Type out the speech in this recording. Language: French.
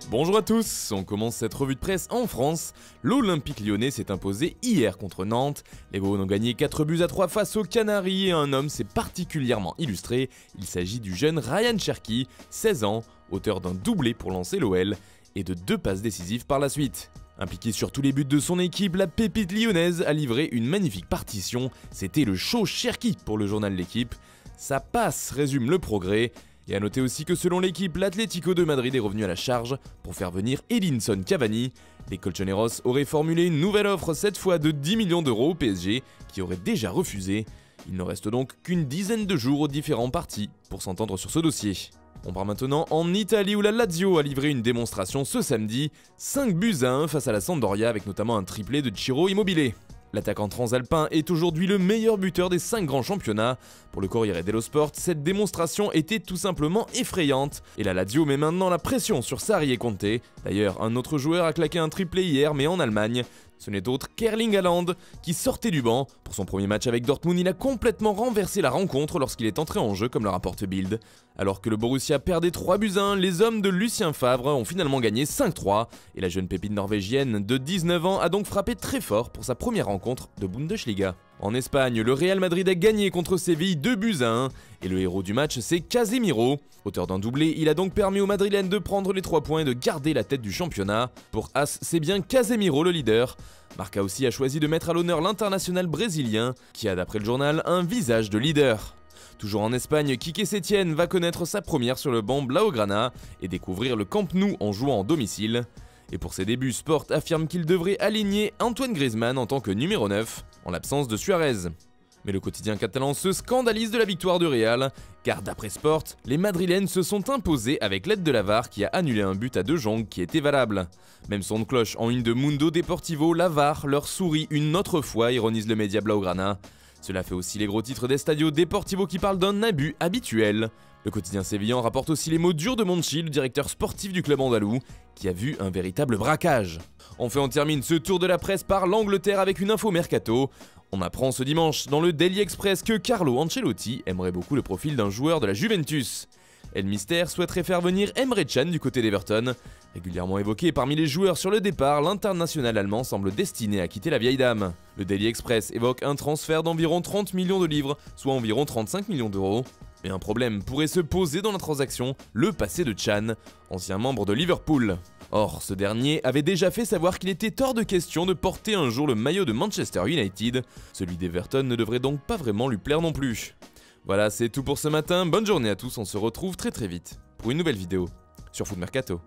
Bonjour à tous, on commence cette revue de presse en France. L'Olympique lyonnais s'est imposé hier contre Nantes. Les Gaunes ont gagné 4-3 face aux Canaries et un homme s'est particulièrement illustré. Il s'agit du jeune Ryan Cherki, 16 ans, auteur d'un doublé pour lancer l'OL et de 2 passes décisives par la suite. Impliqué sur tous les buts de son équipe, la pépite lyonnaise a livré une magnifique partition. C'était le show Cherki pour le journal L'Équipe. Sa passe résume le progrès. Et à noter aussi que selon l'équipe, l'Atlético de Madrid est revenu à la charge pour faire venir Edinson Cavani. Les Colchoneros auraient formulé une nouvelle offre, cette fois de 10 millions d'euros au PSG, qui aurait déjà refusé. Il ne reste donc qu'une dizaine de jours aux différents partis pour s'entendre sur ce dossier. On part maintenant en Italie où la Lazio a livré une démonstration ce samedi, 5-1 face à la Sampdoria avec notamment un triplé de Ciro Immobile. L'attaquant transalpin est aujourd'hui le meilleur buteur des 5 grands championnats. Pour le Corriere dello Sport, cette démonstration était tout simplement effrayante. Et la Lazio met maintenant la pression sur Sarri et Conte. D'ailleurs, un autre joueur a claqué un triplé hier, mais en Allemagne. Ce n'est autre qu'Erling Haaland, qui sortait du banc. Pour son premier match avec Dortmund, il a complètement renversé la rencontre lorsqu'il est entré en jeu, comme le rapporte Bild. Alors que le Borussia perdait 3-1, les hommes de Lucien Favre ont finalement gagné 5-3. Et la jeune pépite norvégienne de 19 ans a donc frappé très fort pour sa première rencontre de Bundesliga. En Espagne, le Real Madrid a gagné contre Séville 2-1 et le héros du match c'est Casemiro. Auteur d'un doublé, il a donc permis aux Madrilènes de prendre les 3 points et de garder la tête du championnat. Pour As, c'est bien Casemiro le leader. Marca aussi a choisi de mettre à l'honneur l'international brésilien qui a d'après le journal un visage de leader. Toujours en Espagne, Quique Setién va connaître sa première sur le banc Blaugrana et découvrir le Camp Nou en jouant en domicile. Et pour ses débuts, Sport affirme qu'il devrait aligner Antoine Griezmann en tant que numéro 9, en l'absence de Suarez. Mais le quotidien catalan se scandalise de la victoire de Real, car d'après Sport, les Madrilènes se sont imposés avec l'aide de la VAR qui a annulé un but à De Jong qui était valable. Même son de cloche en une de Mundo Deportivo, la VAR leur sourit une autre fois, ironise le média Blaugrana. Cela fait aussi les gros titres d'Estadio Deportivo qui parlent d'un abus habituel. Le quotidien sévillan rapporte aussi les mots durs de Monchi, le directeur sportif du club andalou, qui a vu un véritable braquage. Enfin, on termine ce tour de la presse par l'Angleterre avec une info mercato. On apprend ce dimanche dans le Daily Express que Carlo Ancelotti aimerait beaucoup le profil d'un joueur de la Juventus. El Mister souhaiterait faire venir Emre Can du côté d'Everton. Régulièrement évoqué parmi les joueurs sur le départ, l'international allemand semble destiné à quitter la vieille dame. Le Daily Express évoque un transfert d'environ 30 millions de livres, soit environ 35 millions d'euros. Mais un problème pourrait se poser dans la transaction, le passé de Can, ancien membre de Liverpool. Or, ce dernier avait déjà fait savoir qu'il était hors de question de porter un jour le maillot de Manchester United. Celui d'Everton ne devrait donc pas vraiment lui plaire non plus. Voilà, c'est tout pour ce matin, bonne journée à tous, on se retrouve très vite pour une nouvelle vidéo sur Foot Mercato.